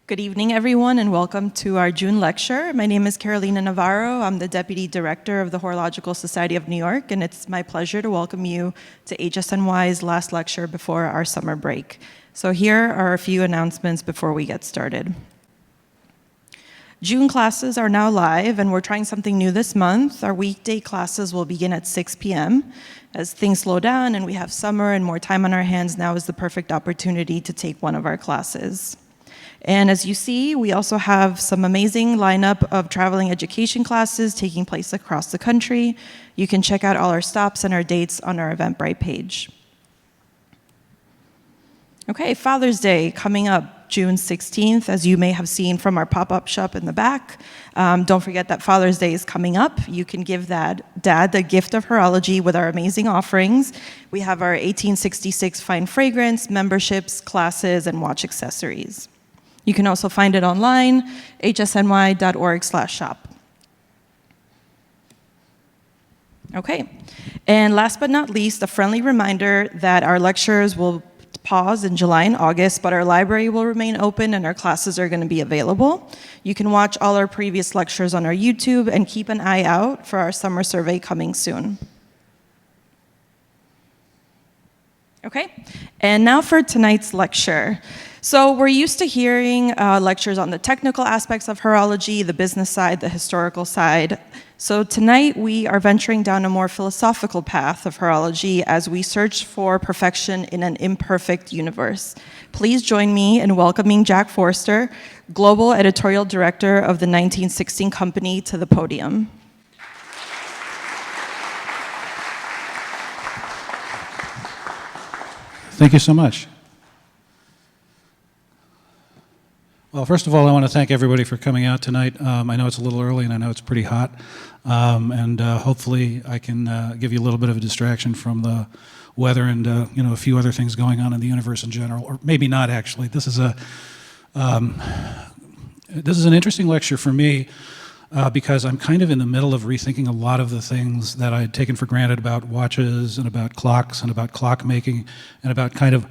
Good evening, everyone, and welcome to our June lecture. My name is Carolina Navarro. I'm the Deputy Director of the Horological Society of New York, and it's my pleasure to welcome you to HSNY's last lecture before our summer break. So here are a few announcements before we get started. June classes are now live, and we're trying something new this month. Our weekday classes will begin at 6 p.m. As things slow down and we have summer and more time on our hands, now is the perfect opportunity to take one of our classes. And as you see, we also have some amazing lineup of traveling education classes taking place across the country. You can check out all our stops and our dates on our Eventbrite page. Okay, Father's Day coming up June 16th, as you may have seen from our pop-up shop in the back. Don't forget that Father's Day is coming up. You can give Dad the gift of horology with our amazing offerings. We have our 1866 fine fragrance, memberships, classes, and watch accessories. You can also find it online, hsny.org/shop. Okay, and last but not least, a friendly reminder that our lectures will pause in July and August, but our library will remain open and our classes are going to be available. You can watch all our previous lectures on our YouTube and keep an eye out for our summer survey coming soon. Okay, and now for tonight's lecture. So we're used to hearing lectures on the technical aspects of horology, the business side, the historical side. So tonight we are venturing down a more philosophical path of horology as we search for perfection in an imperfect universe. Please join me in welcoming Jack Forster, Global Editorial Director of the 1916 Company, to the podium. Thank you so much. Well, first of all, I want to thank everybody for coming out tonight. I know it's a little early and I know it's pretty hot, and hopefully I can give you a little bit of a distraction from the weather and a few other things going on in the universe in general, or maybe not actually. This is an interesting lecture for me because I'm kind of in the middle of rethinking a lot of the things that I had taken for granted about watches and about clocks and about clockmaking and about kind of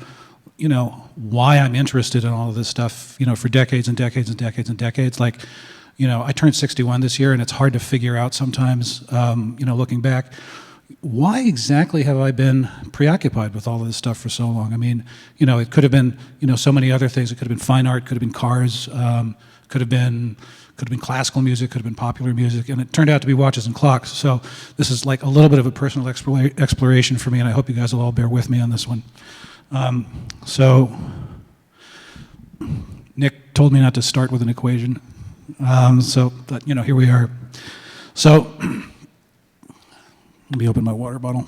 why I'm interested in all of this stuff, for decades and decades and decades and decades. Like, I turned 61 this year, and it's hard to figure out sometimes, looking back, why exactly have I been preoccupied with all of this stuff for so long? I mean, it could have been, so many other things. It could have been fine art, could have been cars, could have been classical music, could have been popular music, and it turned out to be watches and clocks. So this is like a little bit of a personal exploration for me, and I hope you guys will all bear with me on this one. So Nick told me not to start with an equation, but here we are. So let me open my water bottle.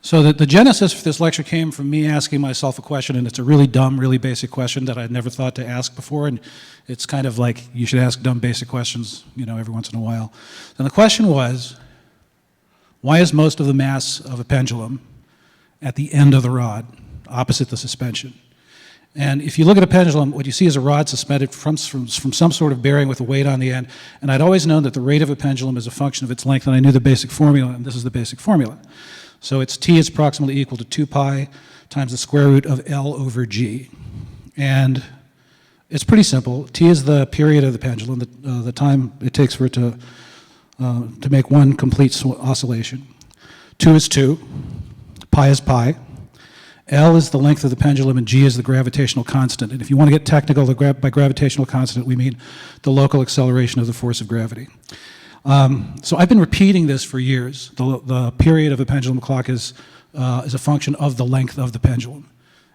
So the genesis for this lecture came from me asking myself a question, and it's a really dumb, really basic question that I'd never thought to ask before, and it's kind of like you should ask dumb, basic questions, every once in a while. And the question was, why is most of the mass of a pendulum at the end of the rod, opposite the suspension? And if you look at a pendulum, what you see is a rod suspended from some sort of bearing with a weight on the end, and I'd always known that the rate of a pendulum is a function of its length, and I knew the basic formula, and this is the basic formula. So its t is approximately equal to 2 pi times the square root of L over G. And it's pretty simple. T is the period of the pendulum, the time it takes for it to make one complete oscillation. 2 is 2, pi is pi. L is the length of the pendulum, and G is the gravitational constant. And if you want to get technical, by gravitational constant, we mean the local acceleration of the force of gravity. So I've been repeating this for years. The period of a pendulum clock is a function of the length of the pendulum,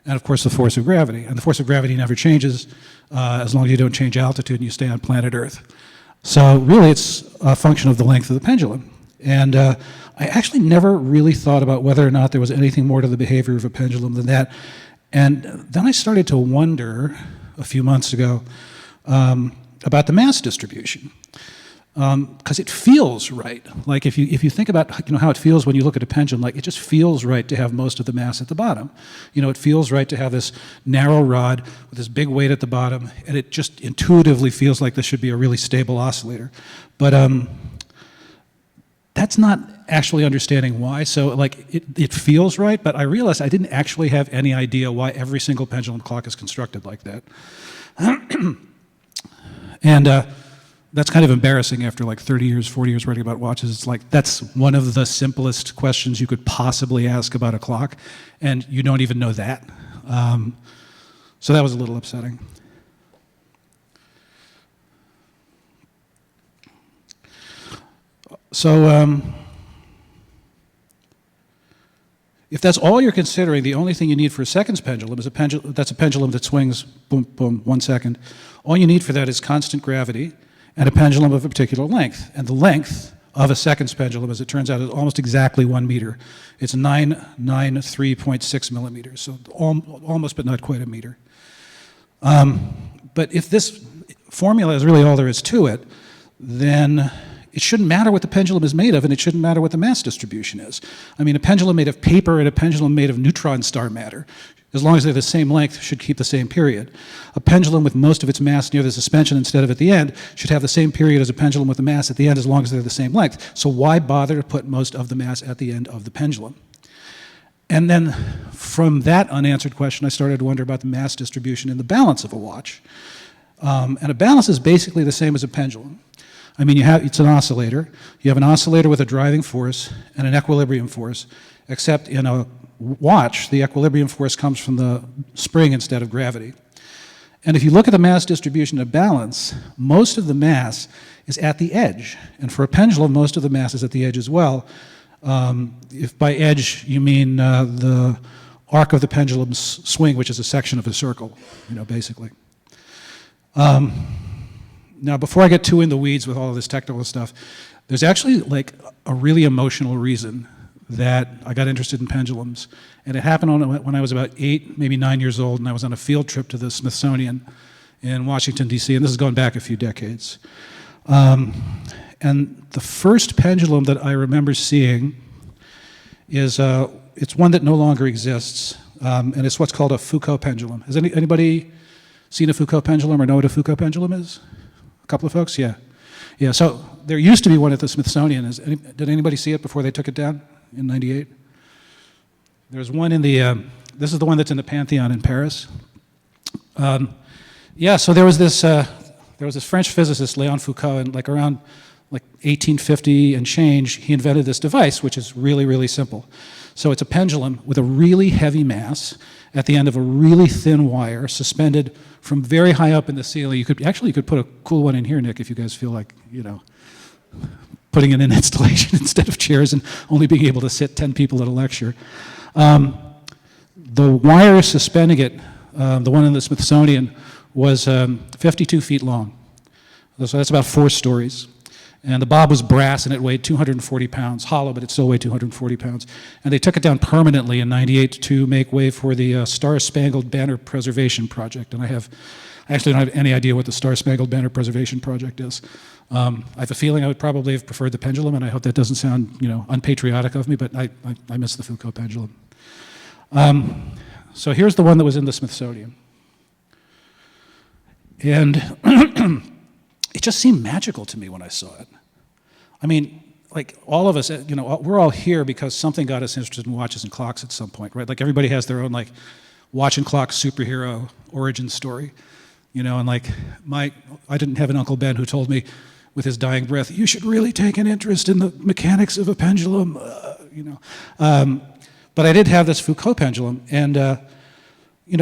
and of course the force of gravity. And the force of gravity never changes as long as you don't change altitude and you stay on planet Earth. So really it's a function of the length of the pendulum. And I actually never really thought about whether or not there was anything more to the behavior of a pendulum than that. And then I started to wonder a few months ago about the mass distribution. Because it feels right. Like if you think about how it feels when you look at a pendulum, like it just feels right to have most of the mass at the bottom. It feels right to have this narrow rod with this big weight at the bottom, and it just intuitively feels like this should be a really stable oscillator. But that's not actually understanding why. So like it feels right, but I realized I didn't actually have any idea why every single pendulum clock is constructed like that. And that's kind of embarrassing after like 30 years, 40 years writing about watches. It's like that's one of the simplest questions you could possibly ask about a clock, and you don't even know that. So that was a little upsetting. So if that's all you're considering, the only thing you need for a seconds pendulum is a pendulum that swings, boom, boom, 1 second. All you need for that is constant gravity and a pendulum of a particular length. And the length of a seconds pendulum, as it turns out, is almost exactly 1 meter. It's 993.6 millimeters, so almost but not quite a meter. But if this formula is really all there is to it, then it shouldn't matter what the pendulum is made of, and it shouldn't matter what the mass distribution is. I mean, a pendulum made of paper and a pendulum made of neutron star matter, as long as they're the same length, should keep the same period. A pendulum with most of its mass near the suspension instead of at the end should have the same period as a pendulum with the mass at the end, as long as they're the same length. So why bother to put most of the mass at the end of the pendulum? And then from that unanswered question, I started to wonder about the mass distribution and the balance of a watch. And a balance is basically the same as a pendulum. I mean, it's an oscillator. You have an oscillator with a driving force and an equilibrium force, except in a watch, the equilibrium force comes from the spring instead of gravity. And if you look at the mass distribution of balance, most of the mass is at the edge. And for a pendulum, most of the mass is at the edge as well. If by edge you mean the arc of the pendulum's swing, which is a section of a circle, basically. Now, before I get too in the weeds with all of this technical stuff, there's actually like a really emotional reason that I got interested in pendulums. And it happened when I was about 8, maybe 9 years old, and I was on a field trip to the Smithsonian in Washington, D.C., and this is going back a few decades. And the first pendulum that I remember seeing is, it's one that no longer exists, and it's what's called a Foucault pendulum. Has anybody seen a Foucault pendulum or know what a Foucault pendulum is? A couple of folks? Yeah. Yeah, so there used to be one at the Smithsonian. Did anybody see it before they took it down in '98? There's one in the, this is the one that's in the Pantheon in Paris. Yeah, so there was this French physicist, Léon Foucault, and around 1850 and change, he invented this device, which is really, really simple. So it's a pendulum with a really heavy mass at the end of a really thin wire suspended from very high up in the ceiling. You could put a cool one in here, Nick, if you guys feel like, putting in an installation instead of chairs and only being able to sit 10 people at a lecture. The wire suspending it, the one in the Smithsonian, was 52 feet long. So that's about 4 stories. And the bob was brass, and it weighed 240 pounds, hollow, but it still weighed 240 pounds. And they took it down permanently in '98 to make way for the Star-Spangled Banner Preservation Project. And I actually don't have any idea what the Star-Spangled Banner Preservation Project is. I have a feeling I would probably have preferred the pendulum, and I hope that doesn't sound, unpatriotic of me, but I miss the Foucault pendulum. So here's the one that was in the Smithsonian. And it just seemed magical to me when I saw it. I mean, all of us, we're all here because something got us interested in watches and clocks at some point, right? Everybody has their own watch and clock superhero origin story, and I didn't have an Uncle Ben who told me with his dying breath, you should really take an interest in the mechanics of a pendulum, But I did have this Foucault pendulum, and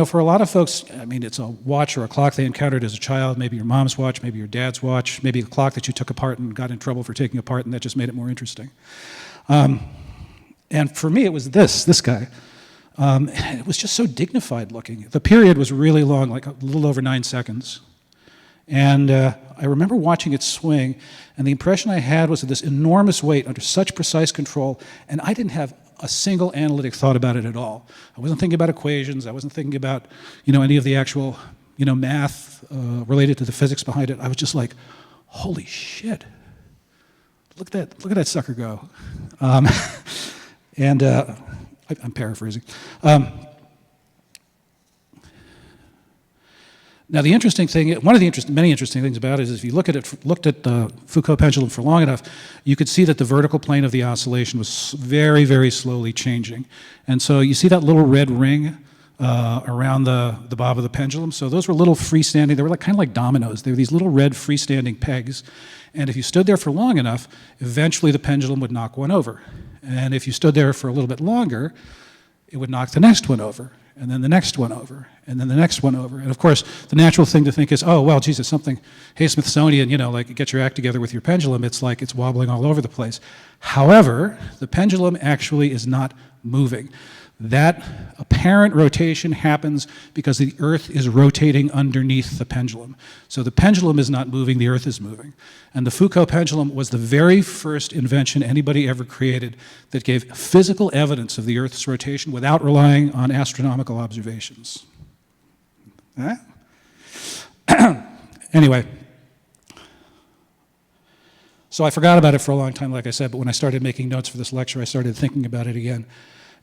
for a lot of folks, I mean, it's a watch or a clock they encountered as a child, maybe your mom's watch, maybe your dad's watch, maybe a clock that you took apart and got in trouble for taking apart, and that just made it more interesting. And for me, it was this guy. It was just so dignified looking. The period was really long, a little over 9 seconds. And I remember watching it swing, and the impression I had was of this enormous weight under such precise control, and I didn't have a single analytic thought about it at all. I wasn't thinking about equations. I wasn't thinking about, any of the actual, math related to the physics behind it. I was just like, holy shit! Look at that sucker go. And I'm paraphrasing. Now, the interesting thing, one of the many interesting things about it is if you looked at the Foucault pendulum for long enough, you could see that the vertical plane of the oscillation was very, very slowly changing. And so you see that little red ring around the bob of the pendulum? So those were little freestanding, they were kind of like dominoes. They were these little red freestanding pegs. And if you stood there for long enough, eventually the pendulum would knock one over. And if you stood there for a little bit longer, it would knock the next one over, and then the next one over, and then the next one over. And of course, the natural thing to think is, oh, well, Jesus, something, hey, Smithsonian, like get your act together with your pendulum. It's like it's wobbling all over the place. However, the pendulum actually is not moving. That apparent rotation happens because the Earth is rotating underneath the pendulum. So the pendulum is not moving, the Earth is moving. And the Foucault pendulum was the very first invention anybody ever created that gave physical evidence of the Earth's rotation without relying on astronomical observations. Anyway, so I forgot about it for a long time, like I said, but when I started making notes for this lecture, I started thinking about it again.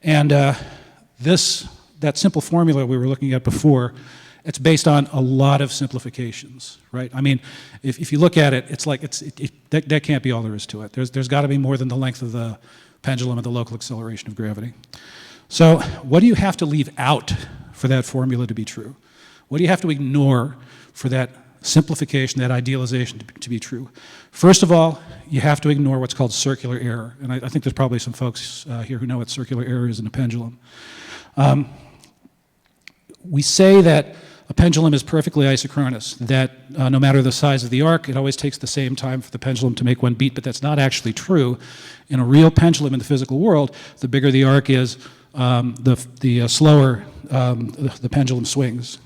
And that simple formula we were looking at before, it's based on a lot of simplifications, right? I mean, if you look at it, it's like that can't be all there is to it. There's got to be more than the length of the pendulum and the local acceleration of gravity. So what do you have to leave out for that formula to be true? What do you have to ignore for that simplification, that idealization to be true? First of all, you have to ignore what's called circular error. And I think there's probably some folks here who know what circular error is in a pendulum. We say that a pendulum is perfectly isochronous, that no matter the size of the arc, it always takes the same time for the pendulum to make one beat, but that's not actually true. In a real pendulum in the physical world, the bigger the arc is, the slower the pendulum swings.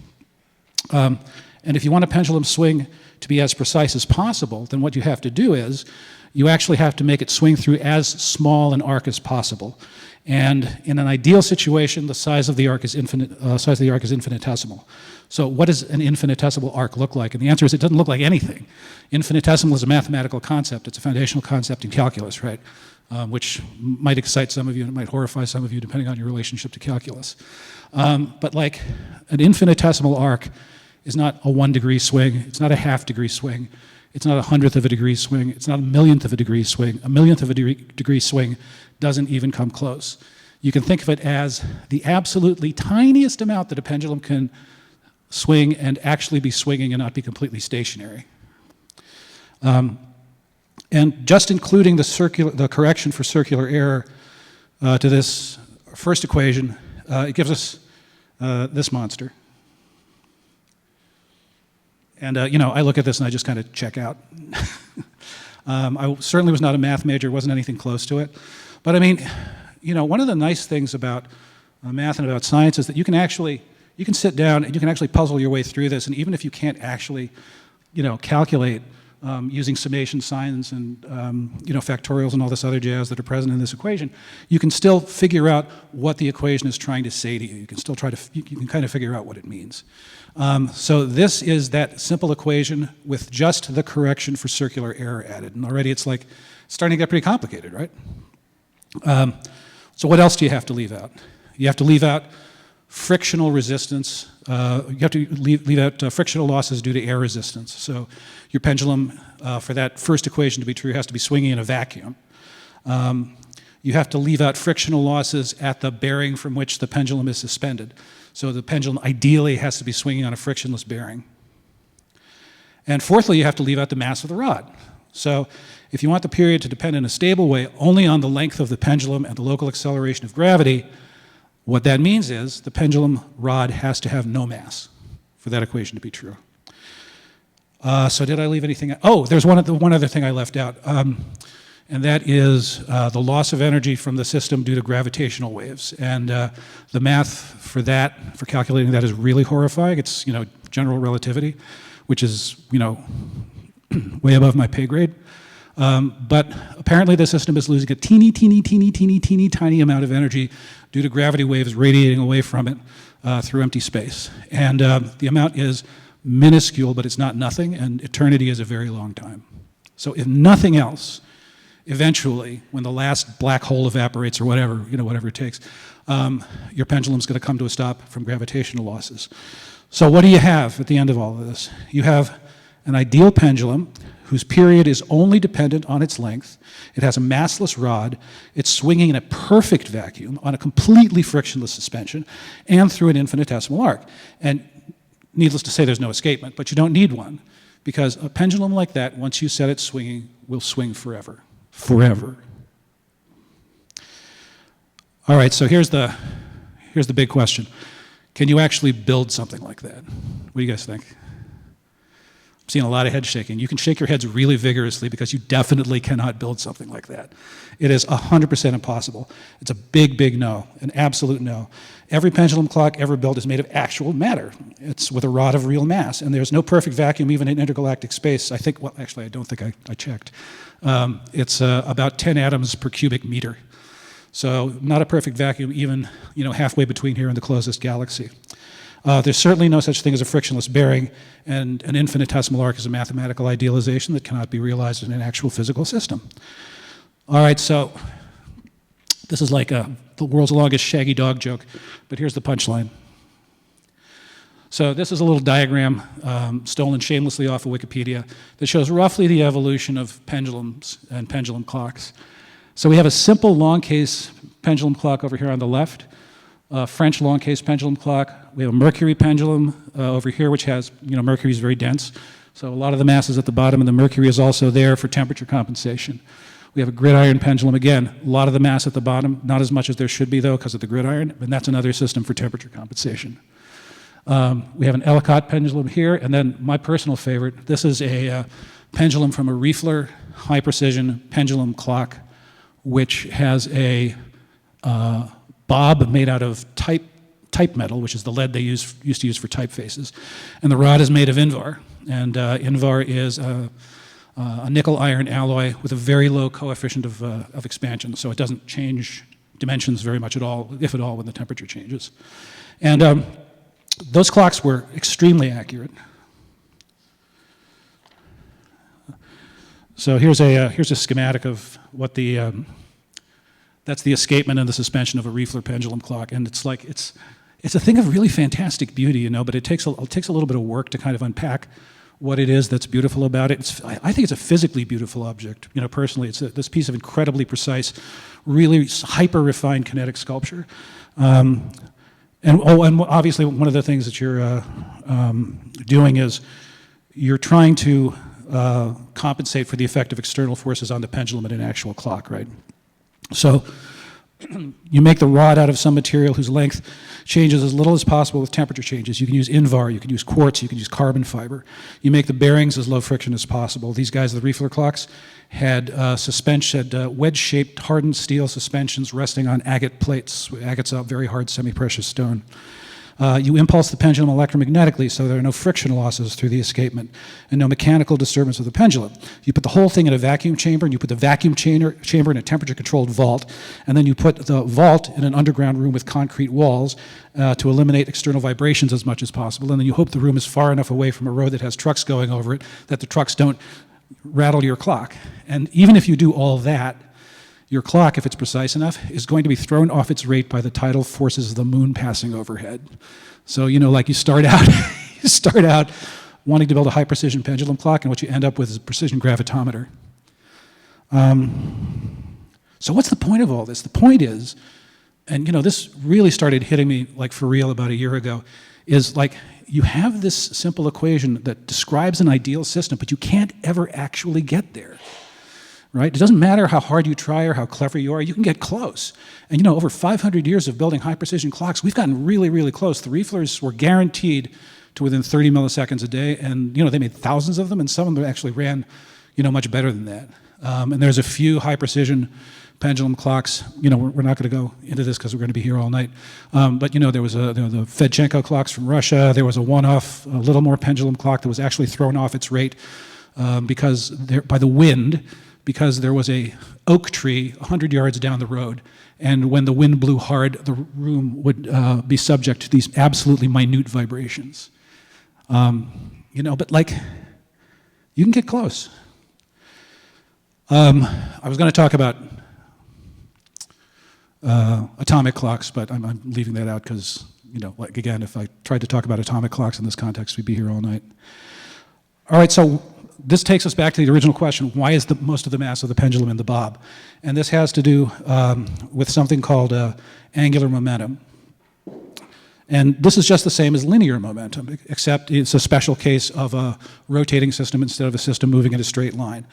And if you want a pendulum swing to be as precise as possible, then what you have to do is you actually have to make it swing through as small an arc as possible. And in an ideal situation, the size of the arc is infinitesimal. So what does an infinitesimal arc look like? And the answer is it doesn't look like anything. Infinitesimal is a mathematical concept. It's a foundational concept in calculus, right? Which might excite some of you and it might horrify some of you depending on your relationship to calculus. But like an infinitesimal arc is not a 1 degree swing, it's not a ½ degree swing, it's not a 100th of a degree swing, it's not a millionth of a degree swing. A millionth of a degree swing doesn't even come close. You can think of it as the absolutely tiniest amount that a pendulum can swing and actually be swinging and not be completely stationary. And just including the correction for circular error to this first equation, it gives us this monster. And I look at this and I just kind of check out. I certainly was not a math major, wasn't anything close to it. But I mean, one of the nice things about math and about science is that you can sit down and you can actually puzzle your way through this, and even if you can't actually, calculate using summation signs and factorials and all this other jazz that are present in this equation, you can still figure out what the equation is trying to say to you. You can still you can kind of figure out what it means. So this is that simple equation with just the correction for circular error added, and already it's starting to get pretty complicated, right? So what else do you have to leave out? You have to leave out frictional resistance. You have to leave out frictional losses due to air resistance. So your pendulum, for that first equation to be true, has to be swinging in a vacuum. You have to leave out frictional losses at the bearing from which the pendulum is suspended. So the pendulum ideally has to be swinging on a frictionless bearing. And fourthly, you have to leave out the mass of the rod. So if you want the period to depend in a stable way only on the length of the pendulum and the local acceleration of gravity, what that means is the pendulum rod has to have no mass for that equation to be true. So did I leave anything out? Oh, there's one other thing I left out, and that is the loss of energy from the system due to gravitational waves. And the math for calculating that is really horrifying. It's, general relativity, which is, way above my pay grade. But apparently the system is losing a teeny tiny amount of energy due to gravity waves radiating away from it through empty space. And the amount is minuscule, but it's not nothing, and eternity is a very long time. So if nothing else, eventually, when the last black hole evaporates or whatever, whatever it takes, your pendulum's going to come to a stop from gravitational losses. So what do you have at the end of all of this? You have an ideal pendulum whose period is only dependent on its length. It has a massless rod. It's swinging in a perfect vacuum on a completely frictionless suspension and through an infinitesimal arc. And needless to say, there's no escapement, but you don't need one because a pendulum like that, once you set it swinging, will swing forever. Forever. All right, so here's the big question. Can you actually build something like that? What do you guys think? I'm seeing a lot of head shaking. You can shake your heads really vigorously because you definitely cannot build something like that. It is 100% impossible. It's a big, big no, an absolute no. Every pendulum clock ever built is made of actual matter. It's with a rod of real mass, and there's no perfect vacuum even in intergalactic space. I think, well, actually, I don't think I checked. It's about 10 atoms per cubic meter. So not a perfect vacuum even, halfway between here and the closest galaxy. There's certainly no such thing as a frictionless bearing, and an infinitesimal arc is a mathematical idealization that cannot be realized in an actual physical system. All right, so this is like the world's longest shaggy dog joke, but here's the punchline. So this is a little diagram stolen shamelessly off of Wikipedia that shows roughly the evolution of pendulums and pendulum clocks. So we have a simple long case pendulum clock over here on the left, a French long case pendulum clock. We have a mercury pendulum over here, which has, mercury is very dense. So a lot of the mass is at the bottom, and the mercury is also there for temperature compensation. We have a gridiron pendulum, again, a lot of the mass at the bottom, not as much as there should be, though, because of the gridiron, and that's another system for temperature compensation. We have an Ellicott pendulum here, and then my personal favorite, this is a pendulum from a Riefler high-precision pendulum clock, which has a bob made out of type metal, which is the lead they used to use for typefaces. And the rod is made of Invar. And Invar is a nickel iron alloy with a very low coefficient of expansion, so it doesn't change dimensions very much at all, if at all, when the temperature changes. And those clocks were extremely accurate. So here's a schematic of what that's the escapement and the suspension of a Riefler pendulum clock, and it's a thing of really fantastic beauty, but it takes a little bit of work to kind of unpack what it is that's beautiful about it. I think it's a physically beautiful object. Personally, it's this piece of incredibly precise, really hyper-refined kinetic sculpture. And obviously one of the things that you're doing is you're trying to compensate for the effect of external forces on the pendulum in an actual clock, right? So you make the rod out of some material whose length changes as little as possible with temperature changes. You can use Invar, you can use quartz, you can use carbon fiber. You make the bearings as low friction as possible. These guys, the Riefler clocks, had wedge-shaped hardened steel suspensions resting on agate plates. Agate's a very hard semi-precious stone. You impulse the pendulum electromagnetically so there are no friction losses through the escapement and no mechanical disturbance of the pendulum. You put the whole thing in a vacuum chamber, and you put the vacuum chamber in a temperature-controlled vault, and then you put the vault in an underground room with concrete walls to eliminate external vibrations as much as possible, and then you hope the room is far enough away from a road that has trucks going over it that the trucks don't rattle your clock. And even if you do all that, your clock, if it's precise enough, is going to be thrown off its rate by the tidal forces of the moon passing overhead. So, like you start out wanting to build a high precision pendulum clock, and what you end up with is a precision gravitometer. So what's the point of all this? The point is, and this really started hitting me for real about a year ago, is you have this simple equation that describes an ideal system, but you can't ever actually get there. Right? It doesn't matter how hard you try or how clever you are, you can get close. And over 500 years of building high-precision clocks, we've gotten really, really close. The Rieflers were guaranteed to within 30 milliseconds a day, and they made thousands of them, and some of them actually ran much better than that. And there's a few high-precision pendulum clocks. We're not going to go into this because we're going to be here all night. But there was the Fedchenko clocks from Russia. There was a one-off, a little more pendulum clock that was actually thrown off its rate by the wind, because there was a oak tree 100 yards down the road, and when the wind blew hard, the room would be subject to these absolutely minute vibrations. But you can get close. I was going to talk about atomic clocks, but I'm leaving that out because like again, if I tried to talk about atomic clocks in this context, we'd be here all night. All right, so this takes us back to the original question, why is most of the mass of the pendulum in the bob? And this has to do with something called angular momentum. And this is just the same as linear momentum, except it's a special case of a rotating system instead of a system moving in a straight line.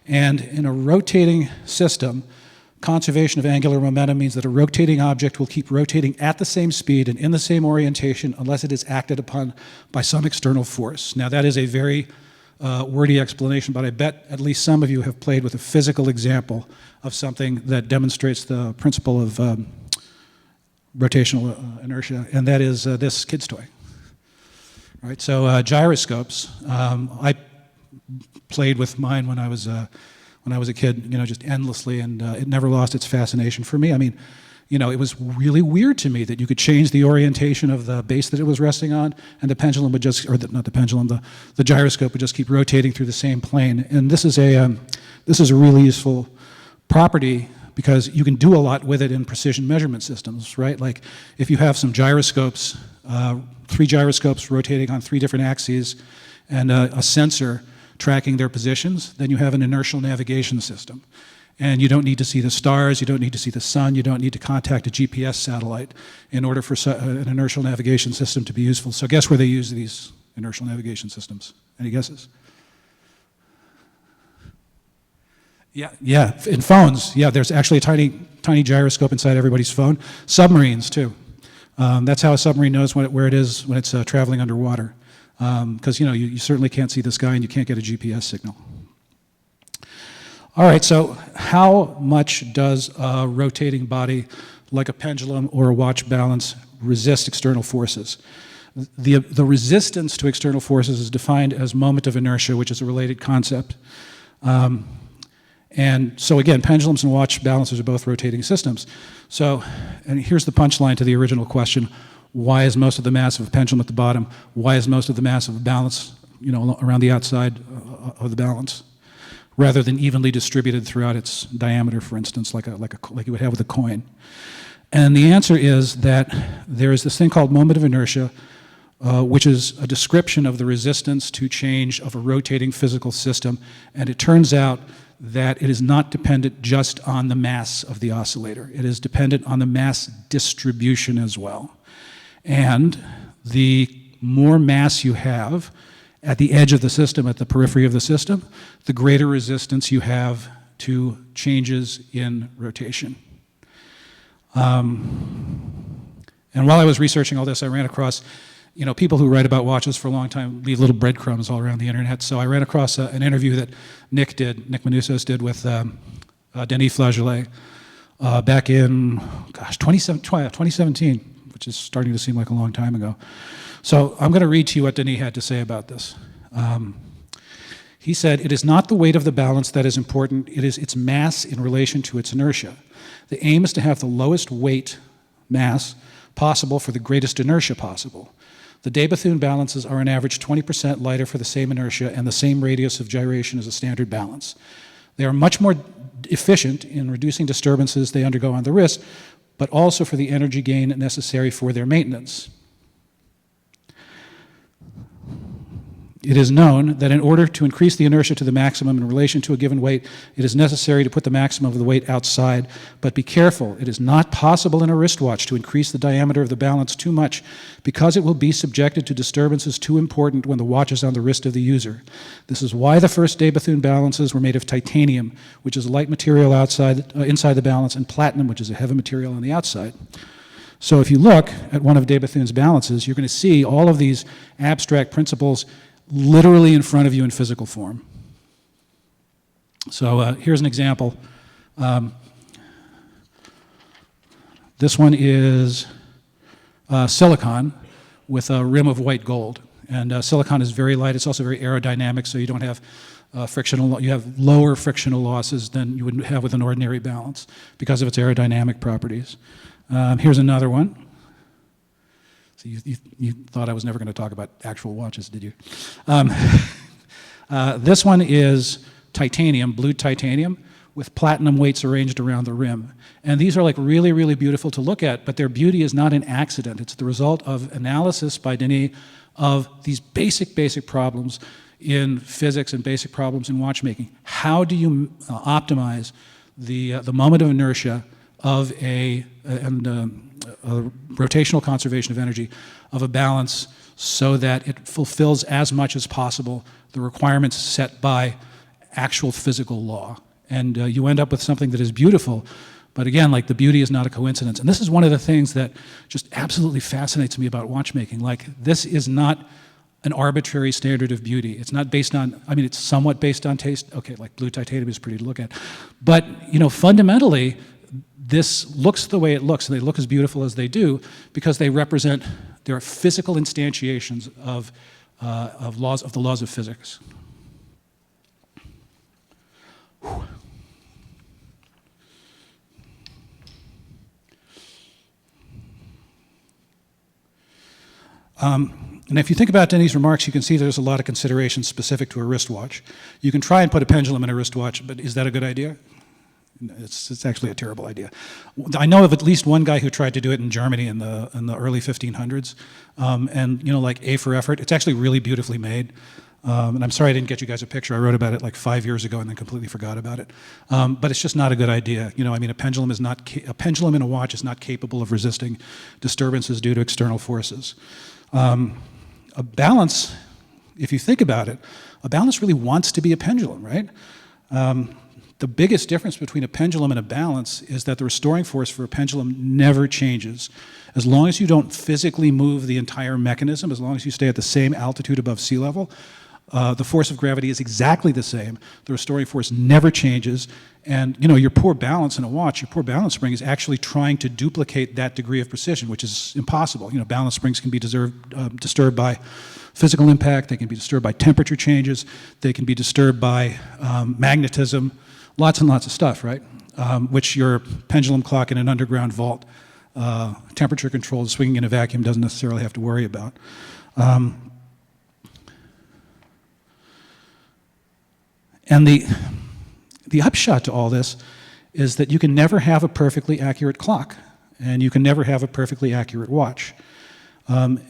And in a rotating system, conservation of angular momentum means that a rotating object will keep rotating at the same speed and in the same orientation unless it is acted upon by some external force. Now that is a very wordy explanation, but I bet at least some of you have played with a physical example of something that demonstrates the principle of rotational inertia, and that is this kid's toy. Right, so gyroscopes. I played with mine when I was a kid, just endlessly, and it never lost its fascination for me. I mean, it was really weird to me that you could change the orientation of the base that it was resting on, and the pendulum would just, or not the pendulum, the gyroscope would just keep rotating through the same plane. And this is a really useful property because you can do a lot with it in precision measurement systems, right? Like if you have some gyroscopes, 3 gyroscopes rotating on 3 different axes, and a sensor tracking their positions, then you have an inertial navigation system. And you don't need to see the stars, you don't need to see the sun, you don't need to contact a GPS satellite in order for an inertial navigation system to be useful. So guess where they use these inertial navigation systems? Any guesses? Yeah, in phones. Yeah, there's actually a tiny gyroscope inside everybody's phone. Submarines, too. That's how a submarine knows where it is when it's traveling underwater. Because, you certainly can't see the sky and you can't get a GPS signal. All right, so how much does a rotating body like a pendulum or a watch balance resist external forces? The resistance to external forces is defined as moment of inertia, which is a related concept. And so again, pendulums and watch balances are both rotating systems. So, and here's the punchline to the original question, why is most of the mass of a pendulum at the bottom? Why is most of the mass of a balance, around the outside of the balance, rather than evenly distributed throughout its diameter, for instance, like you would have with a coin? And the answer is that there is this thing called moment of inertia, which is a description of the resistance to change of a rotating physical system. And it turns out that it is not dependent just on the mass of the oscillator. It is dependent on the mass distribution as well. And the more mass you have at the edge of the system, at the periphery of the system, the greater resistance you have to changes in rotation. And while I was researching all this, I ran across, people who write about watches for a long time leave little breadcrumbs all around the internet. So I ran across an interview that Nick Manousos did with Denis Flageolet back in, 2017. Which is starting to seem like a long time ago. So I'm going to read to you what Denis had to say about this. He said, "It is not the weight of the balance that is important, it is its mass in relation to its inertia. The aim is to have the lowest weight mass possible for the greatest inertia possible. The de Bethune balances are on average 20% lighter for the same inertia and the same radius of gyration as a standard balance. They are much more efficient in reducing disturbances they undergo on the wrist, but also for the energy gain necessary for their maintenance. It is known that in order to increase the inertia to the maximum in relation to a given weight, it is necessary to put the maximum of the weight outside, but be careful, it is not possible in a wristwatch to increase the diameter of the balance too much because it will be subjected to disturbances too important when the watch is on the wrist of the user. This is why the first de Bethune balances were made of titanium, which is a light material inside the balance, and platinum, which is a heavy material on the outside. So if you look at one of de Bethune's balances, you're going to see all of these abstract principles literally in front of you in physical form. So here's an example. This one is silicon with a rim of white gold. And silicon is very light. It's also very aerodynamic, so you don't have you have lower frictional losses than you would have with an ordinary balance because of its aerodynamic properties. Here's another one. So you thought I was never going to talk about actual watches, did you? This one is titanium, blued titanium, with platinum weights arranged around the rim. And these are like really, really beautiful to look at, but their beauty is not an accident. It's the result of analysis by Denis of these basic problems in physics and basic problems in watchmaking. How do you optimize the moment of inertia of a rotational conservation of energy of a balance so that it fulfills as much as possible the requirements set by actual physical law? And you end up with something that is beautiful, but again, like, the beauty is not a coincidence. And this is one of the things that just absolutely fascinates me about watchmaking. Like, this is not an arbitrary standard of beauty. It's not based on, I mean, it's somewhat based on taste. Okay, like blue titanium is pretty to look at. But, you know, fundamentally, this looks the way it looks, and they look as beautiful as they do because they represent, they're physical instantiations of the laws of physics. Whew. And if you think about Denis' remarks, you can see there's a lot of considerations specific to a wristwatch. You can try and put a pendulum in a wristwatch, but is that a good idea? It's actually a terrible idea. I know of at least one guy who tried to do it in Germany in the early 1500s, and, you know, like, A for effort. It's actually really beautifully made. And I'm sorry I didn't get you guys a picture. I wrote about it like 5 years ago and then completely forgot about it. But it's just not a good idea. You know, I mean, a pendulum in a watch is not capable of resisting disturbances due to external forces. A balance, if you think about it, a balance really wants to be a pendulum, right? The biggest difference between a pendulum and a balance is that the restoring force for a pendulum never changes. As long as you don't physically move the entire mechanism, as long as you stay at the same altitude above sea level, the force of gravity is exactly the same. The restoring force never changes. And, you know, your poor balance in a watch, your poor balance spring is actually trying to duplicate that degree of precision, which is impossible. You know, balance springs can be disturbed by physical impact. They can be disturbed by temperature changes. They can be disturbed by magnetism, lots and lots of stuff, right? Which your pendulum clock in an underground vault, temperature controlled, swinging in a vacuum doesn't necessarily have to worry about. And the upshot to all this is that you can never have a perfectly accurate clock, and you can never have a perfectly accurate watch.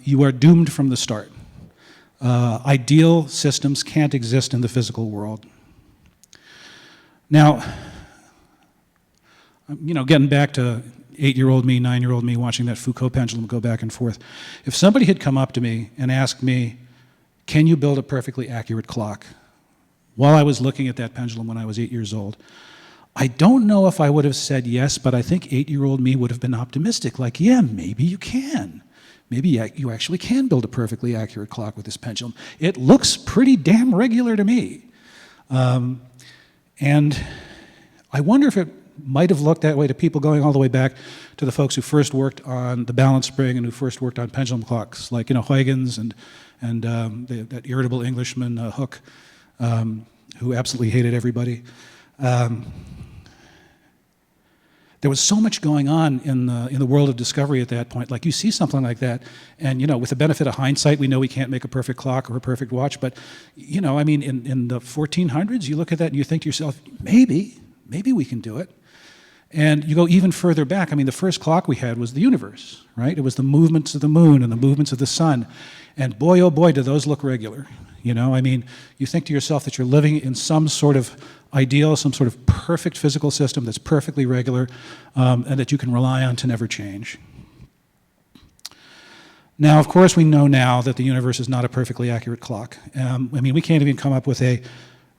You are doomed from the start. Ideal systems can't exist in the physical world. Now, you know, getting back to 8-year-old me, 9-year-old me watching that Foucault pendulum go back and forth, if somebody had come up to me and asked me, can you build a perfectly accurate clock? While I was looking at that pendulum when I was 8 years old, I don't know if I would have said yes, but I think 8-year-old me would have been optimistic, like, yeah, maybe you can. Maybe you actually can build a perfectly accurate clock with this pendulum. It looks pretty damn regular to me. And I wonder if it might have looked that way to people going all the way back to the folks who first worked on the balance spring and who first worked on pendulum clocks, like, you know, Huygens and that irritable Englishman, Hooke, who absolutely hated everybody. There was so much going on in the world of discovery at that point. Like, you see something like that, and, you know, with the benefit of hindsight, we know we can't make a perfect clock or a perfect watch, but, you know, I mean, in the 1400s, you look at that and you think to yourself, maybe we can do it. And you go even further back. I mean, the first clock we had was the universe, right? It was the movements of the moon and the movements of the sun. And boy, oh boy, do those look regular. You know, I mean, you think to yourself that you're living in some sort of ideal, some sort of perfect physical system that's perfectly regular, and that you can rely on to never change. Now, of course, we know now that the universe is not a perfectly accurate clock. I mean, we can't even come up with a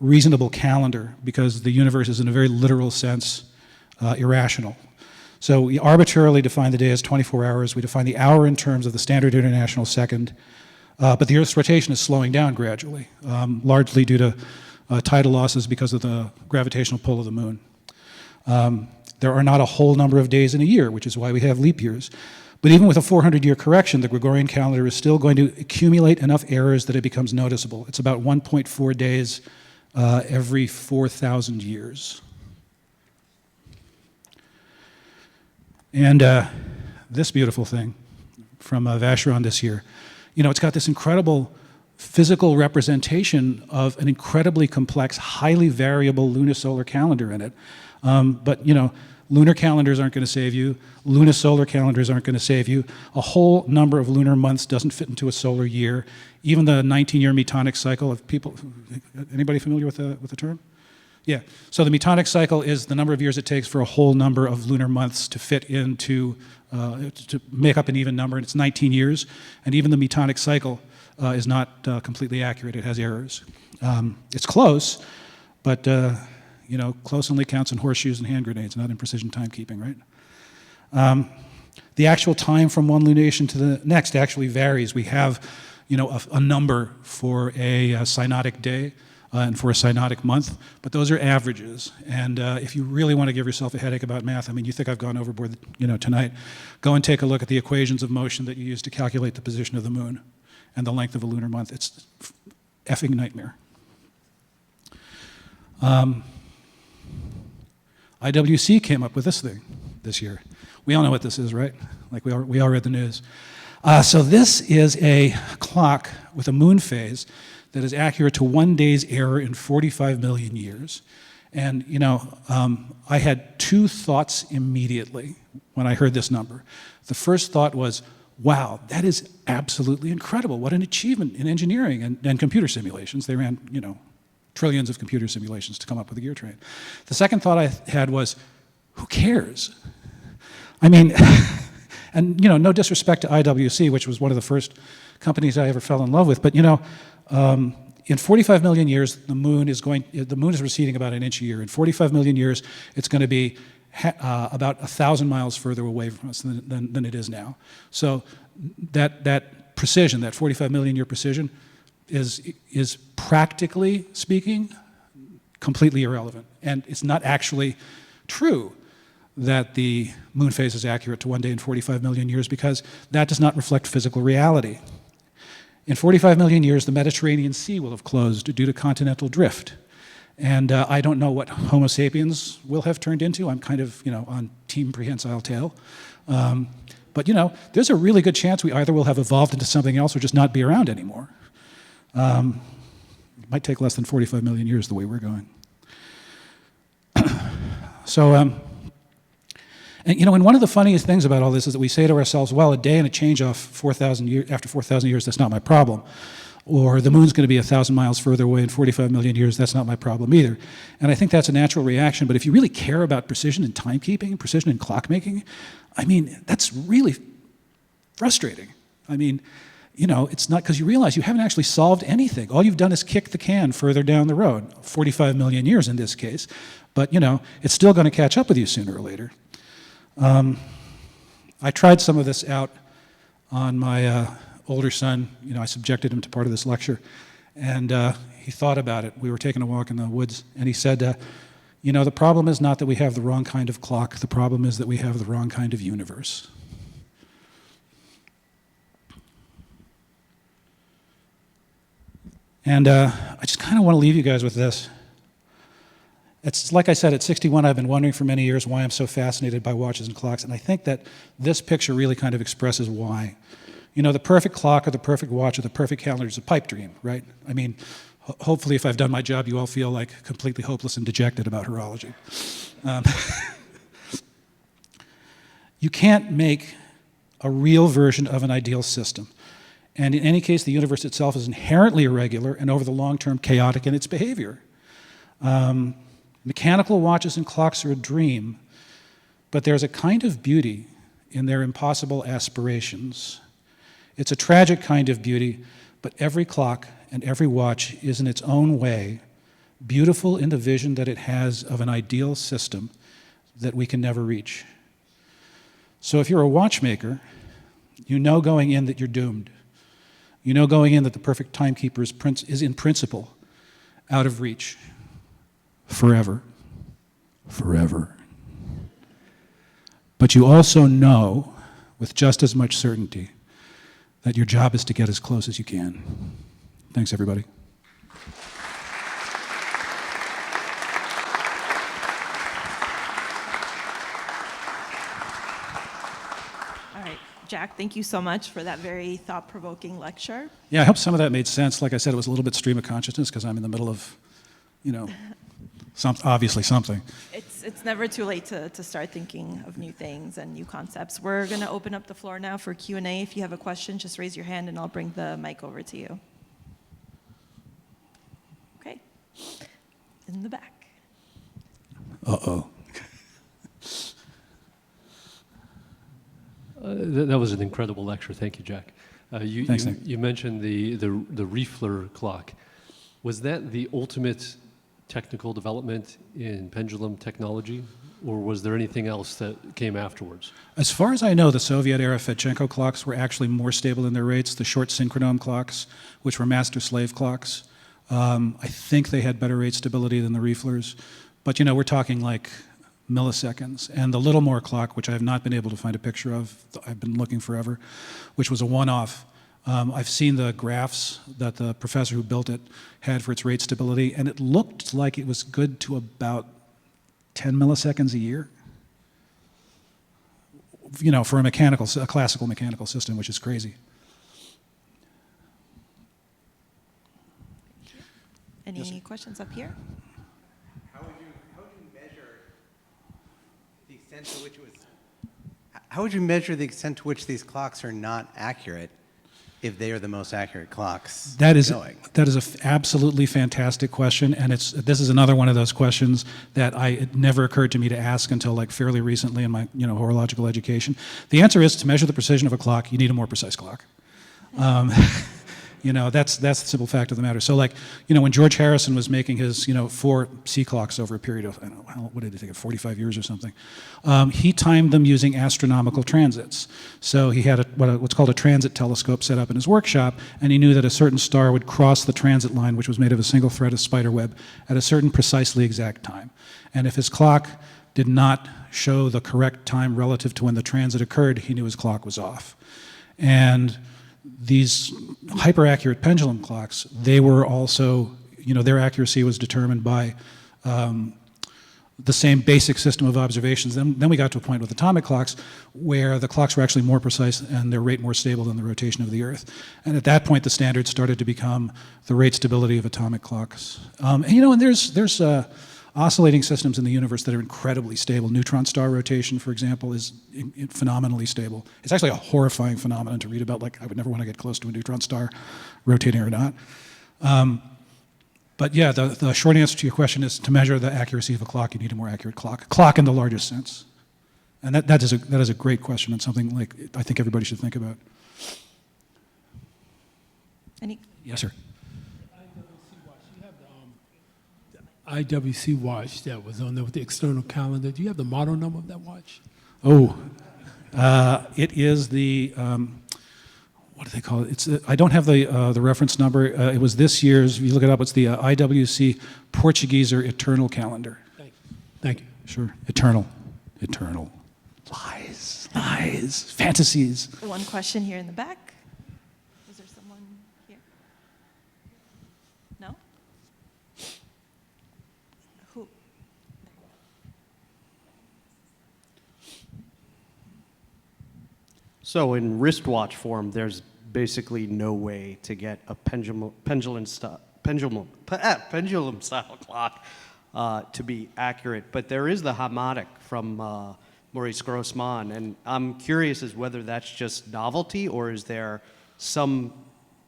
reasonable calendar because the universe is, in a very literal sense, irrational. So we arbitrarily define the day as 24 hours. We define the hour in terms of the standard international second. But the Earth's rotation is slowing down gradually, largely due to tidal losses because of the gravitational pull of the moon. There are not a whole number of days in a year, which is why we have leap years. But even with a 400-year correction, the Gregorian calendar is still going to accumulate enough errors that it becomes noticeable. It's about 1.4 days every 4,000 years. And this beautiful thing from Vacheron this year, you know, it's got this incredible physical representation of an incredibly complex, highly variable lunisolar calendar in it. But, you know, lunar calendars aren't going to save you. Lunisolar calendars aren't going to save you. A whole number of lunar months doesn't fit into a solar year. Even the 19-year metonic cycle of people, anybody familiar with the term? Yeah, so the metonic cycle is the number of years it takes for a whole number of lunar months to fit into, to make up an even number, and it's 19 years. And even the metonic cycle is not completely accurate. It has errors. It's close, but you know, close only counts in horseshoes and hand grenades, not in precision timekeeping, right? The actual time from one lunation to the next actually varies. We have, you know, a number for a synodic day and for a synodic month, but those are averages. And if you really want to give yourself a headache about math, I mean, you think I've gone overboard, you know, tonight, go and take a look at the equations of motion that you use to calculate the position of the moon and the length of a lunar month. It's effing nightmare. IWC came up with this thing this year. We all know what this is, right? Like we all read the news. So this is a clock with a moon phase that is accurate to 1 day's error in 45 million years. And, you know, I had two thoughts immediately when I heard this number. The first thought was, wow, that is absolutely incredible. What an achievement in engineering and computer simulations. They ran, you know, trillions of computer simulations to come up with a gear train. The second thought I had was, who cares? I mean, and, you know, no disrespect to IWC, which was one of the first companies I ever fell in love with, but, you know, in 45 million years, the moon is receding about an inch a year. In 45 million years, it's going to be about 1,000 miles further away from us than it is now. So that precision, that 45 million year precision, is practically speaking completely irrelevant. And it's not actually true that the moon phase is accurate to 1 day in 45 million years, because that does not reflect physical reality. In 45 million years, the Mediterranean Sea will have closed due to continental drift. And I don't know what Homo sapiens will have turned into. I'm kind of, you know, on team prehensile tail. But, you know, there's a really good chance we either will have evolved into something else or just not be around anymore. It might take less than 45 million years the way we're going. So, and, you know, and one of the funniest things about all this is that we say to ourselves, well, a day and a change off 4,000 years, after 4,000 years, that's not my problem. Or the moon's going to be 1,000 miles further away in 45 million years, that's not my problem either. And I think that's a natural reaction, but if you really care about precision in timekeeping, precision in clockmaking, I mean, that's really frustrating. I mean, you know, it's not, because you realize you haven't actually solved anything. All you've done is kick the can further down the road, 45 million years in this case. But, you know, it's still going to catch up with you sooner or later. I tried some of this out on my older son. You know, I subjected him to part of this lecture, and he thought about it. We were taking a walk in the woods, and he said, you know, the problem is not that we have the wrong kind of clock. The problem is that we have the wrong kind of universe. And I just kind of want to leave you guys with this. It's like I said, at 61, I've been wondering for many years why I'm so fascinated by watches and clocks, and I think that this picture really kind of expresses why. You know, the perfect clock or the perfect watch or the perfect calendar is a pipe dream, right? I mean, hopefully if I've done my job, you all feel like completely hopeless and dejected about horology. You can't make a real version of an ideal system. And in any case, the universe itself is inherently irregular and over the long term chaotic in its behavior. Mechanical watches and clocks are a dream, but there's a kind of beauty in their impossible aspirations. It's a tragic kind of beauty, but every clock and every watch is in its own way beautiful in the vision that it has of an ideal system that we can never reach. So if you're a watchmaker, you know going in that you're doomed. You know going in that the perfect timekeeper is in principle out of reach. Forever. Forever. But you also know, with just as much certainty, that your job is to get as close as you can. Thanks, everybody. All right. Jack, thank you so much for that very thought-provoking lecture. Yeah, I hope some of that made sense. Like I said, it was a little bit stream of consciousness because I'm in the middle of, you know, obviously something. It's never too late to start thinking of new things and new concepts. We're going to open up the floor now for Q&A. If you have a question, just raise your hand and I'll bring the mic over to you. Okay. In the back. Uh-oh. That was an incredible lecture. Thank you, Jack. Thanks, Nick. You mentioned the Riefler clock. Was that the ultimate technical development in pendulum technology, or was there anything else that came afterwards? As far as I know, the Soviet-era Fedchenko clocks were actually more stable in their rates. The short synchronome clocks, which were master-slave clocks, I think they had better rate stability than the Rieflers. But, you know, we're talking like milliseconds. And the Littlemore clock, which I have not been able to find a picture of, I've been looking forever, which was a one-off. I've seen the graphs that the professor who built it had for its rate stability, and it looked like it was good to about 10 milliseconds a year. You know, for a classical mechanical system, which is crazy. Any questions up here? How would you measure the extent to which how would you measure the extent to which these clocks are not accurate if they are the most accurate clocks going? That is an absolutely fantastic question, and this is another one of those questions that it never occurred to me to ask until like fairly recently in my horological education. The answer is, to measure the precision of a clock, you need a more precise clock. That's the simple fact of the matter. So, like, when George Harrison was making his, 4 C clocks over a period of, I don't know, what did he think of, 45 years or something, he timed them using astronomical transits. So he had what's called a transit telescope set up in his workshop, and he knew that a certain star would cross the transit line, which was made of a single thread of spider web, at a certain precisely exact time. And if his clock did not show the correct time relative to when the transit occurred, he knew his clock was off. And these hyper-accurate pendulum clocks, they were also, their accuracy was determined by the same basic system of observations. Then we got to a point with atomic clocks where the clocks were actually more precise and their rate more stable than the rotation of the Earth. And at that point, the standard started to become the rate stability of atomic clocks. And there's oscillating systems in the universe that are incredibly stable. Neutron star rotation, for example, is phenomenally stable. It's actually a horrifying phenomenon to read about. Like, I would never want to get close to a neutron star, rotating or not. But yeah, the short answer to your question is, to measure the accuracy of a clock, you need a more accurate clock. Clock in the largest sense. And that is a great question, and something like I think everybody should think about. Yes, sir. IWC watch that was on there with the external calendar. Do you have the model number of that watch? Oh, it is the, what do they call it? I don't have the reference number. It was this year's, if you look it up, it's the IWC Portuguese or Eternal calendar. Thank you. Sure, eternal. Lies, fantasies. One question here in the back. Was there someone here? No? Who? So in wristwatch form, there's basically no way to get a pendulum style clock to be accurate. But there is the harmonic from Maurice Grossman, and I'm curious as whether that's just novelty or is there some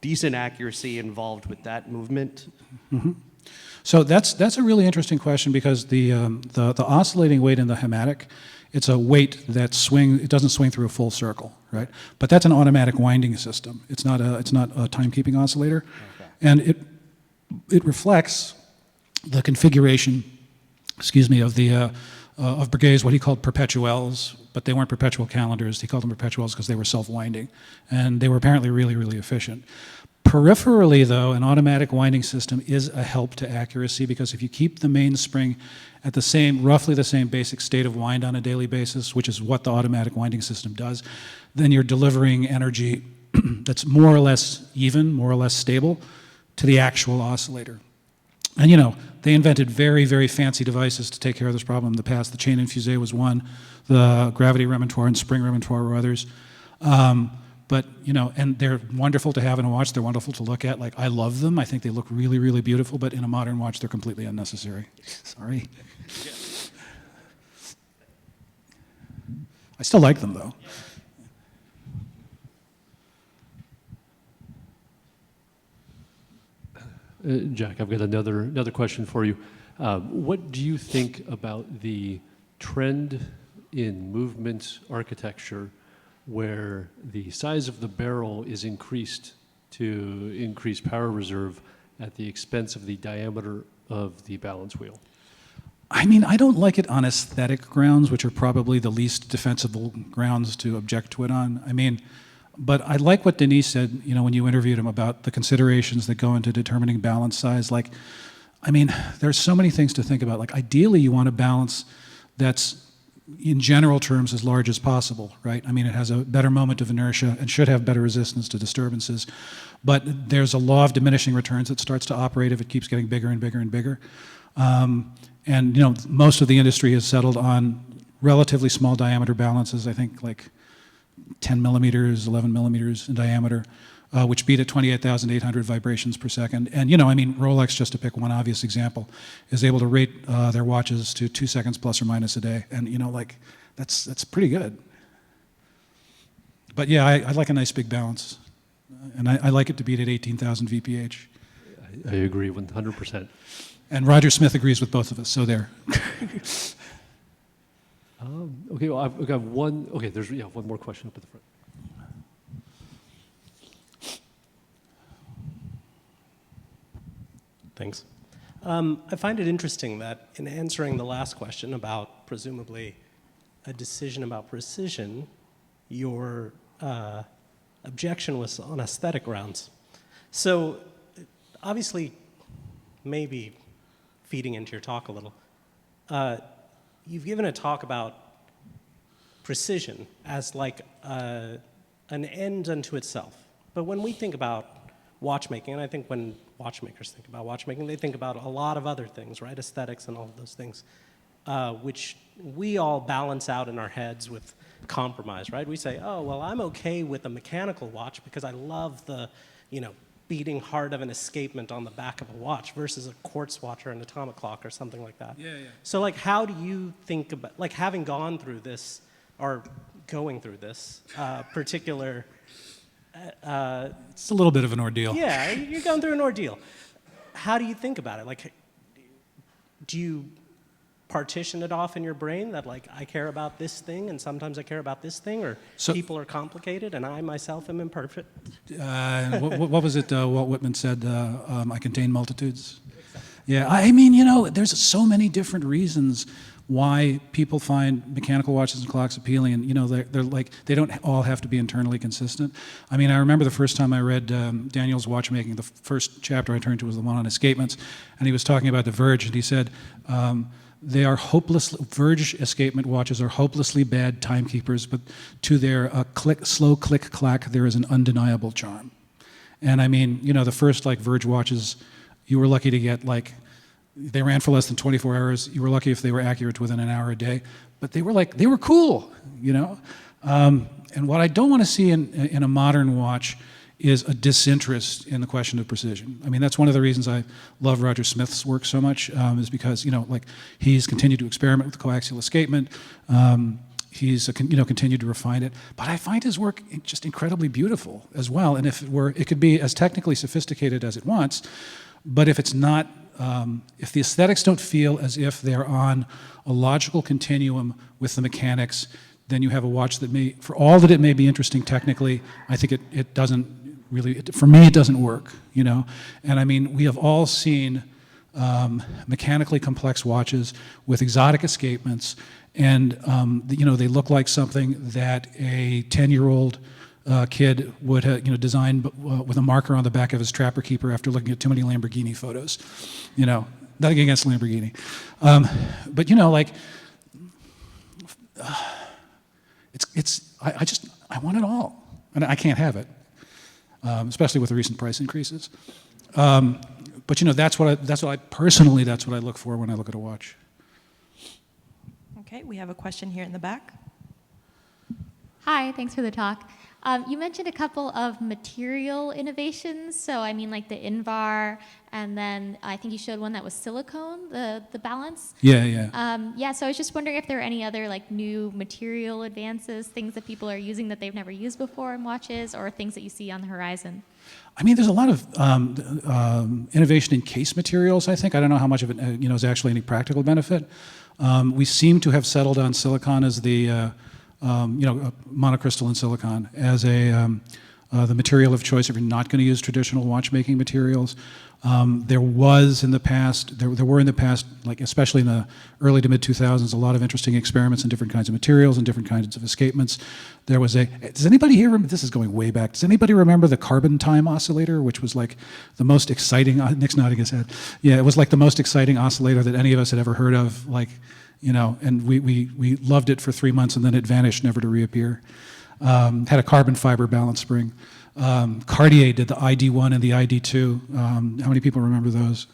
decent accuracy involved with that movement? Mm-hmm. So that's a really interesting question, because the oscillating weight in the hamatic, it's a weight that it doesn't swing through a full circle, right? But that's an automatic winding system. It's not a timekeeping oscillator. Okay. And it reflects the configuration, of the of Breguet's, what he called perpetuels, but they weren't perpetual calendars. He called them perpetuels because they were self-winding, and they were apparently really, really efficient. Peripherally, though, an automatic winding system is a help to accuracy, because if you keep the mainspring at roughly the same basic state of wind on a daily basis, which is what the automatic winding system does, then you're delivering energy that's more or less even, more or less stable to the actual oscillator. And they invented very, very fancy devices to take care of this problem in the past. The chain infusé was one, the gravity remontoire and spring remontoire were others. But, and they're wonderful to have in a watch. They're wonderful to look at. Like, I love them. I think they look really, really beautiful, but in a modern watch, they're completely unnecessary. Sorry. I still like them, though. Jack, I've got another question for you. What do you think about the trend in movement architecture where the size of the barrel is increased to increase power reserve at the expense of the diameter of the balance wheel? I mean, I don't like it on aesthetic grounds, which are probably the least defensible grounds to object to it on. I mean, but I like what Denise said, when you interviewed him about the considerations that go into determining balance size. Like, I mean, there's so many things to think about. Like, ideally, you want a balance that's, in general terms, as large as possible, right? I mean, it has a better moment of inertia and should have better resistance to disturbances. But there's a law of diminishing returns that starts to operate if it keeps getting bigger and bigger and bigger. And most of the industry has settled on relatively small diameter balances, I think like 10 millimeters, 11 millimeters in diameter, which beat at 28,800 vibrations per second. And, I mean, Rolex, just to pick one obvious example, is able to rate their watches to 2 seconds plus or minus a day. And, that's pretty good. But yeah, I like a nice big balance. And I like it to beat at 18,000 VPH. I agree 100%. And Roger Smith agrees with both of us, so there. Okay, well, I've got one. Okay, there's one more question up at the front. Thanks. I find it interesting that in answering the last question about presumably a decision about precision, your objection was on aesthetic grounds. So obviously, maybe feeding into your talk a little, you've given a talk about precision as like an end unto itself. But when we think about watchmaking, and I think when watchmakers think about watchmaking, they think about a lot of other things, right? Aesthetics and all of those things, which we all balance out in our heads with compromise, right? We say, oh, well, I'm okay with a mechanical watch because I love the, beating heart of an escapement on the back of a watch versus a quartz watch or an atomic clock or something like that. Yeah. So like, how do you think about, like having gone through this or going through this particular... it's a little bit of an ordeal. Yeah, you're going through an ordeal. How do you think about it? Like, do you partition it off in your brain that like I care about this thing and sometimes I care about this thing, or people are complicated and I myself am imperfect? What was it Walt Whitman said, I contain multitudes? Exactly. Yeah, I mean, there's so many different reasons why people find mechanical watches and clocks appealing, and they're like, they don't all have to be internally consistent. I mean, I remember the first time I read Daniel's Watchmaking, the first chapter I turned to was the one on escapements, and he was talking about the Verge, and he said, Verge escapement watches are hopelessly bad timekeepers, but to their slow click-clack, there is an undeniable charm. And I mean, the first Verge watches, you were lucky to get they ran for less than 24 hours. You were lucky if they were accurate within an hour a day, but they were cool, And what I don't want to see in a modern watch is a disinterest in the question of precision. I mean, that's one of the reasons I love Roger Smith's work so much, is because, he's continued to experiment with coaxial escapement. He's continued to refine it, but I find his work just incredibly beautiful as well. And it could be as technically sophisticated as it wants, but if it's not, if the aesthetics don't feel as if they're on a logical continuum with the mechanics, then you have a watch that for all that it may be interesting technically, I think it doesn't really, for me, it doesn't work, And I mean, we have all seen mechanically complex watches with exotic escapements, and they look like something that a 10-year-old kid would have designed with a marker on the back of his trapper keeper after looking at too many Lamborghini photos. Nothing against Lamborghini, but I want it all, and I can't have it, especially with the recent price increases. But that's what I look for when I look at a watch. Okay, we have a question here in the back. Hi, thanks for the talk. You mentioned a couple of material innovations. So, I mean, like the Invar, and then I think you showed one that was silicone, the balance. Yeah, yeah. Yeah, so I was just wondering if there are any other like new material advances, things that people are using that they've never used before in watches, or things that you see on the horizon. I mean, there's a lot of innovation in case materials, I think. I don't know how much of it is actually any practical benefit. We seem to have settled on silicon as the monocrystalline silicon as the material of choice if you're not going to use traditional watchmaking materials. There were in the past, like especially in the early to mid 2000s, a lot of interesting experiments in different kinds of materials and different kinds of escapements. There was does anybody here remember, this is going way back, does anybody remember the carbon time oscillator, which was like the most exciting, Nick's nodding his head. Yeah, it was like the most exciting oscillator that any of us had ever heard of, like, and we loved it for 3 months and then it vanished, never to reappear. Had a carbon fiber balance spring. Cartier did the ID1 and the ID2. How many people remember those?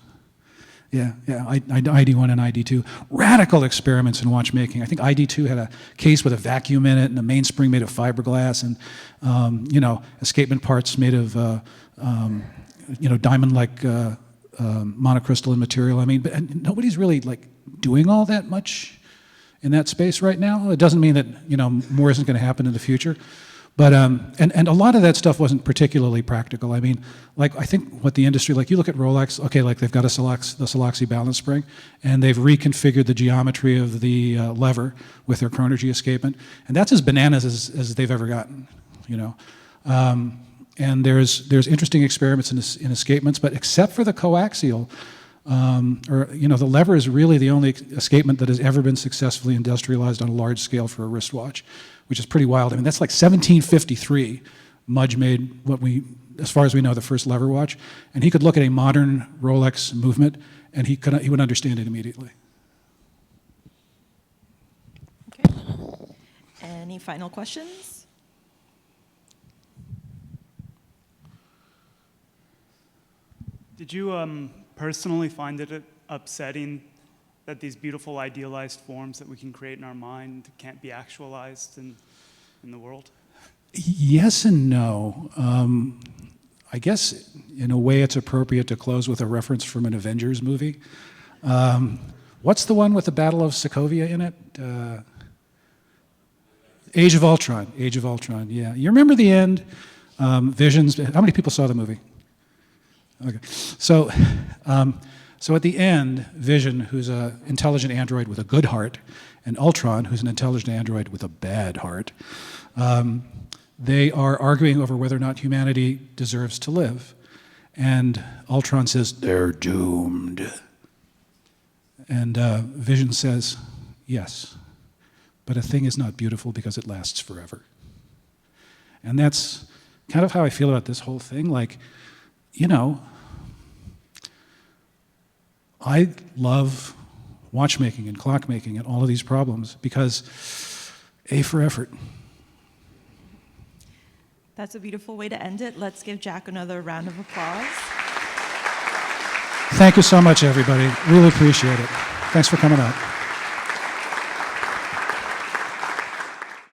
Yeah, ID1 and ID2. Radical experiments in watchmaking. I think ID2 had a case with a vacuum in it and a mainspring made of fiberglass and, escapement parts made of, diamond-like monocrystalline material. I mean, but nobody's really like doing all that much in that space right now. It doesn't mean that, more isn't going to happen in the future. But, and a lot of that stuff wasn't particularly practical. I mean, like, I think what the industry, like, you look at Rolex, okay, like, they've got the Soloxy balance spring, and they've reconfigured the geometry of the lever with their chronergy escapement, and that's as bananas as they've ever gotten, and there's interesting experiments in escapements, but except for the coaxial, the lever is really the only escapement that has ever been successfully industrialized on a large scale for a wristwatch, which is pretty wild. I mean, that's like 1753. Mudge made as far as we know, the first lever watch, and he could look at a modern Rolex movement, and he would understand it immediately. Okay. Any final questions? Did you personally find it upsetting that these beautiful idealized forms that we can create in our mind can't be actualized in the world? Yes and no. I guess in a way it's appropriate to close with a reference from an Avengers movie. What's the one with the Battle of Sokovia in it? Age of Ultron. Age of Ultron, yeah. You remember the end? Visions. How many people saw the movie? Okay. So at the end, Vision, who's an intelligent android with a good heart, and Ultron, who's an intelligent android with a bad heart, they are arguing over whether or not humanity deserves to live. And Ultron says, they're doomed. And Vision says, yes, but a thing is not beautiful because it lasts forever. And that's kind of how I feel about this whole thing. Like, I love watchmaking and clockmaking and all of these problems because A for effort. That's a beautiful way to end it. Let's give Jack another round of applause. Thank you so much, everybody. Really appreciate it. Thanks for coming out.